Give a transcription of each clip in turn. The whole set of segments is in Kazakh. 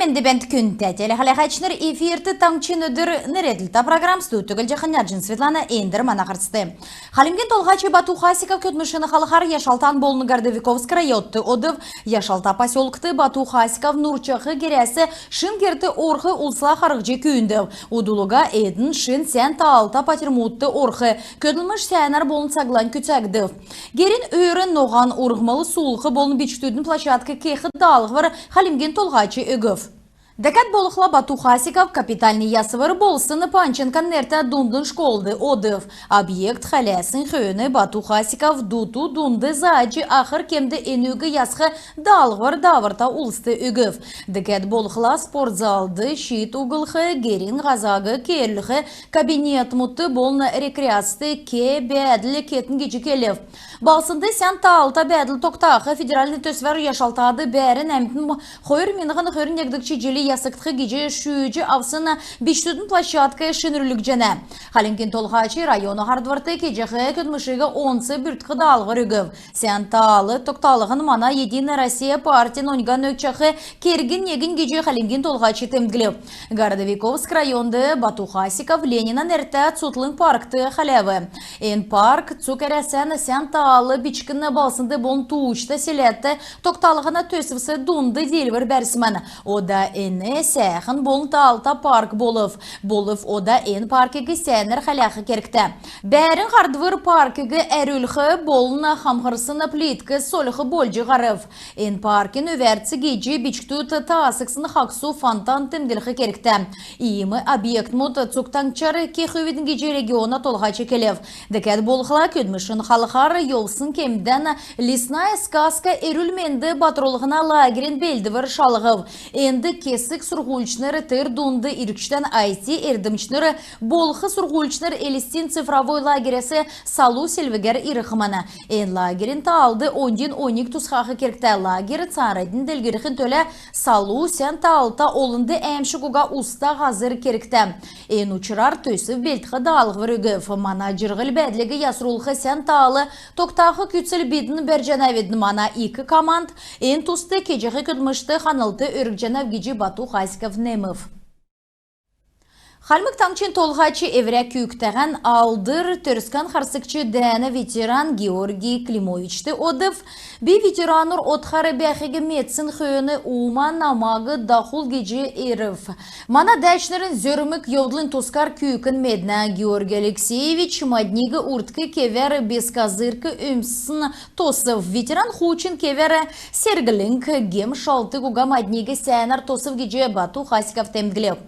Мендебент күнте телехалахачныр эфирті таңчын өдір нереділті программсты өттігіл жақыняржын Светлана Эндер манақырсты. Халимген толғачы Бату Хасиков көтмішіні халықар Яшалтан болны Гордовиковскара йотты одыв. Яшалта поселкты Бату Хасиков Нурчахы кересі шынгерті орхы улсла харықжы күйінді. Удулуга эдін шын сән таалта патермутты орхы көтілміш сәнар болын саглан күтәгді. Герин өйрін ноған орғмалы сулқы болын бичтудің площадка кехы далғы var Халимген толғачы өгөв. Декат болықла Бату Хасиков капитальный ясывыр болсыны Панченкан нерта дундын школды одыв. Объект халясын хöyöne Бату Хасиков дуту дунды заачы ахыр кемді энүгі ясқы далғыр давырта улсты өгөв. Декат болықла спортзалды шит угылхы герин ғазагы керліхі кабинет мутты болны рекреасты ке бәділі кетін кечі келев. Балсынды сән таалта бәділ тоқтақы федеральный төсвер яшалтады бәрін әмтін қойыр меніғын қойырын егдікчі желі ясықтықы геже шүйджі авсына биштудын площадка шынүрлік жәні. Халимген толғачы районы хардварты кежеғі көтмішігі онсы бүртқы далғыр үгів. Сән таалы тоқталығын мана Единая Россия партиян оңған өкчақы кергін егін геже Халимген толғачы темдгілі. Гордовиковск районды Бату Хасиков Ленина нерті цутлың паркты халявы. Эн парк цукересен сән таалы бичкінні балсынды болын туучта селетті тоқталығына төсівсі дунды делвір бәрсімәні. Ода эне сәхін болын таалта парк болыв. Болыв ода эн паркігі сәнір халяқы керікті. Бәрін қардвыр паркігі әрілхі болын хамғырсыны плиткі солықы болжы ғарыв. Эн паркін өверці гейджі бичктут таасықсыны қақсу фонтан тімділхі керікті. Иімі объект мұт цуктанчары кехөведің гейджі региона толға чекелев. Декет болықла көдмішін халықар Йолсын кемден лесная сказка эрүлменді батролығына лагерин белдівір шалығыв. Энді кесік сұрғулчнары тыр дунды ирікштен айти эрдімчнары болқы сұрғулчнар элистин цифровой лагересі салу селвегер ирықыманы. Эн лагерин таалды 10-12 тұсқақы керікті лагері царайдың делгеріхін төлі салу сен таалта олынды әмшігуға уста ғазыр керікті. Эн ұчырар төсів белтіқі далғыр үгіф. Манажырғыл бәділігі ясырулқы сен таалы тоқтағы күтсіл бедін бір жанаведін мана 2 команд, ен тұсты кежеғі күдмішті қанылты өрік жанав геджі Бату Хасиков немів. Халмык таңчын толғачы еврек күйіктәғін алдыр түріскен қарсықчы дәні ветеран Георгий Климовичті одыв. Би ветераныр отқары бәхігі метсін хүйіні уман намағы дақул геже ерів. Мана дәшнерін зөрімік йодлын тускар күйікін медна Георгий Алексеевич маднигі уртқы кевері бесказырқы өмсін тосып. Ветеран хучын кевері сергілінк гем шалты куға маднигі сәнар тосып геже Бату Хасиков темдгілеу.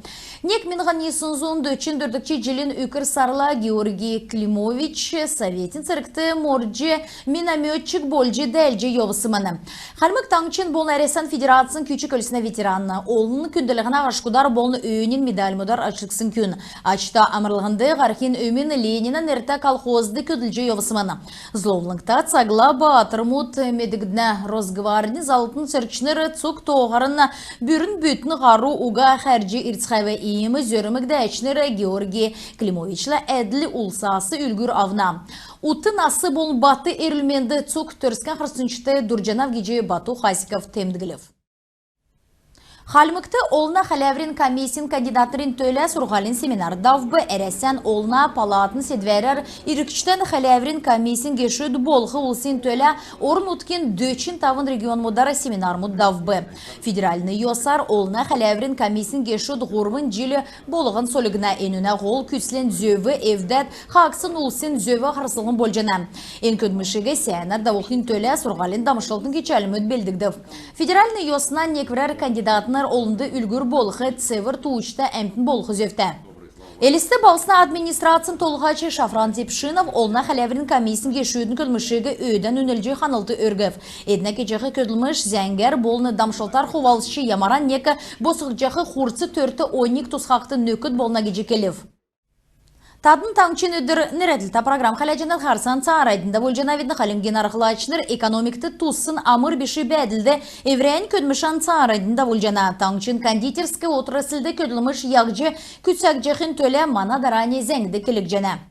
Нек минған есінзуын дөтшін дөрдікчі жылын үкір сарла Георгий Климович Советин циркті морджи минометчик болжи дәлжи йовысыманы. Халмык таңчын болын әресен федерациян күчі көлісіне ветеранны. Олын күнділігіна ғашқудар болын өйінен медаль мұдар ашықсын күн. Ачта амырлығынды ғархин өймен Ленинен әрті колхозды күділжі йовысыманы. Зловлыңта цагла батырмут медігдіне Росгвардин залтын циркшнері цук тоғарына бүрін бүтіні ғару уға қәржі иртсқайвы İyimiz yörümük dəyişnirə Georgi Klimovichla ədli ulsası ülgür avna. Uты nası bol batı erilmendi çok törsken xırsınçtı Durjanav gece Batu Hasikov temdgilев. Халмыкты олна халяврин комиссин кандидатырын төлі сұрғалин семинар давбы әресен олна палатын седверер ирікчтен халяврин комиссин гешуд болғы улсин төлі орын уткен дөчін тавын регион мудара семинар мұд давбы. Федеральный йосар олна халяврин комиссин гешуд ғурвын жилі болығын солығына енуна ғол күслен зөві евдәт қақсын улсин зөві қарсылығын болжана. Ен көдмішігі сәнар давылқын төлі сұрғалин дамышылдың кечәлімөд белдігдів. Федеральный йосынан некверер кандидатын олынды үлгір болығы цевір туучта әмтін болғы зөфті. Элисті балсына администрациян толғачы Шафран Тепшинов олна халяврин комиссин кешудің күлмішігі өйден үнілжі қанылты өргів. Едіне кечеғі көділміш зәңгер болыны дамшылтар қувалышы ямаран некі босықжақы қурцы төрті ойник тұсқақты нөкіт болына кечекелев. Тадын таңчын өдір нереділті программ қаляжанат қарсан царайдында болжанавидні қалимген арқылачыныр экономикті тусын амыр беші бәділді еврейн көдмішан царайдында болжана. Таңчын кондитерскі отрасылды көділміш яғжы күтсәк жеқін төлі мана даране зәңді келік жана.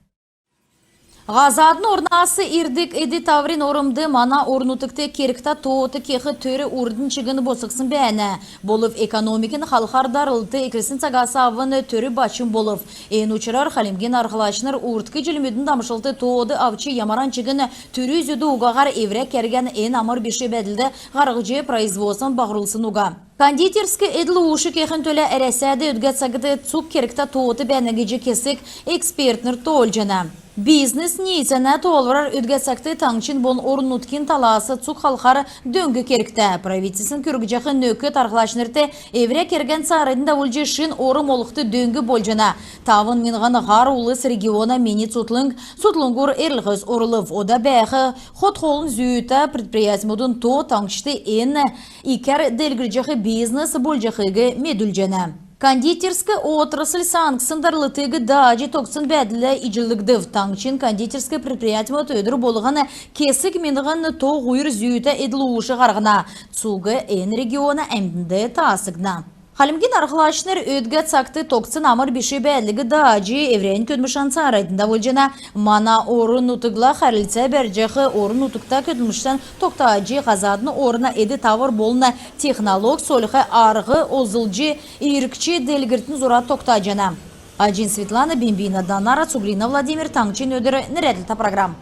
Gazadın ornası irdik edi tavrin orumdu mana ornutukta kerikta toğutu kexi törü urdun çıgını bosıksın bəyənə. Bolov ekonomikin halkar darıldı ekresin sagası avını törü başın bolov. En uçurar halimgen arxılaşınır urtkı cilmüdün damışıldı toğudu avçı yamaran çıgını törü üzüdü uğağar evrek kergen en amır bir şey bedildi qarğıcı производством bağırılsın uğa. Кондитерский эдл уши кехэн төле әрәсәді өдгәт сағыды цук керікта тоғыты бәнігіжі кесік экспертнер толжана. Бизнес нейсәнә толварар өдгәт сақты таңчын bon орнуткин таласы цук халқары дөңгі керікті. Правительсын көргіжақы нөкі тарқылашынырты евре керген сарайдында өлжі шын орым олықты дөңгі болжана. Тавын минған ғар улыс региона мені сутлыңғыр әрлғыз орылып. Ода бәйхі ход қолын зүйті предприятимудын то таңшты ен икер делгіржақы бизнес болжақыға медүлжана. Кондитерский отрасль санксындарлытыгы дажи токсын бәділі ижілігдів. Таңчин кондитерский предприятима төйдір болғаны кесік меніғын тоқ ұйыр зүйті еділі ұшы қарғына. Цуғы ән региона әмдінді тасығна. Халимген арқылашыныр өдгәт сақты токсын амыр беші бәлігі дажи еврейін көдмішан сарайдында өлжена. Мана орын ұтығла қарылца бәржіғі орын ұтықта көдміштен тоқтажи ғазадын орына еді тавыр болына технолог солықы арғы озылжы иркчі делгіртін зұра тоқтажена. Ajin Svetlana Bimbina, Danara Цуглина, Владимир Таңчин өдірі нірәділті программ.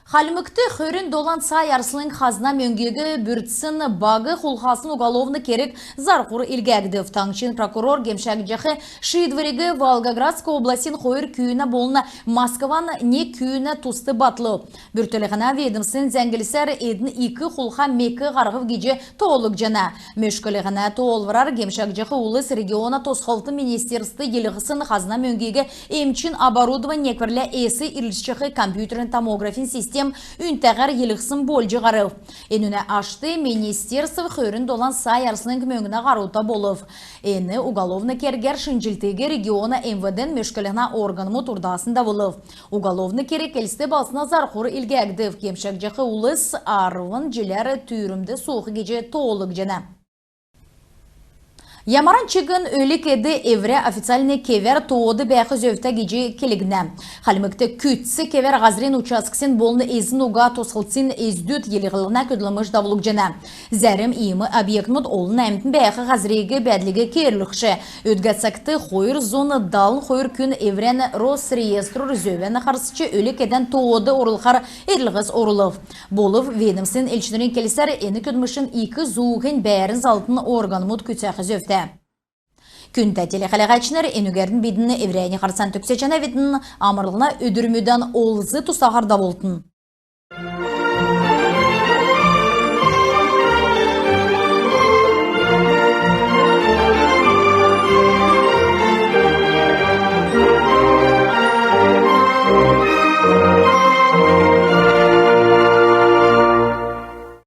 Халмыкты хөрін долан сай арсылың хазна мөңгегі бүртсін бағы құлхасын уголовны керек зарқұры илгәгді. Таңчин прокурор гемшәгіжіғі Шидварегі Волгоградская областин қойыр күйіні болына Москван не күйіні тусты батлы. Бүртіліғіна ведімсін зәңгілісер едін икі құлха мекі ғарғып геже тоғылық жана. Мөшкіліғіна тоғылварар гемшәгіжіғі улыс региона тосқалты министерсті еліғысын хазна мөңгегі емчин оборудование некверлі эсі ирлішчіғі компьютерін томографин систем үнтәғар еліқсын болжы ғарып. Енуне ашты министерство хөрін долан сай арсының мөңіне ғарута болып. Ені уголовны кергер шынжілтегі региона МВД мөшкіліғна органымы турдасында болып. Уголовны керек келісті басына зарқұры илгәгді. Кемшәк жақы улыс арвын желері түйірімді соғы геже тоғылық жена. Ямаран чыгын өлік еді евре официальный кевер тоғыды бәқі зөфті геже келігіне. Халмыкты күтсі кевер ғазрин учаскісін болны ezin уға тосқылтсин ездүт еліғылына көділіміш давылық жена. Зәрім иімі объектмұд олын әмтін бәқі ғазрегі бәділігі керлікші. Өдгәтсакты қойыр зоны далын қойыр күн еврен Росреестру зөвені қарсычы өлік еден тоғыды орылқар ерліғіз орылып. Болып ведімсін елшінерін келісер ені көдмішін екі зуғын бәрін залтын органымыд күтсәқі зөфті. Күнті телеқалағачыныр енігердің бедіні еврейні қарсан төксе жана ведінің амырлығына өдірмеден олызы тұстағарда болтын.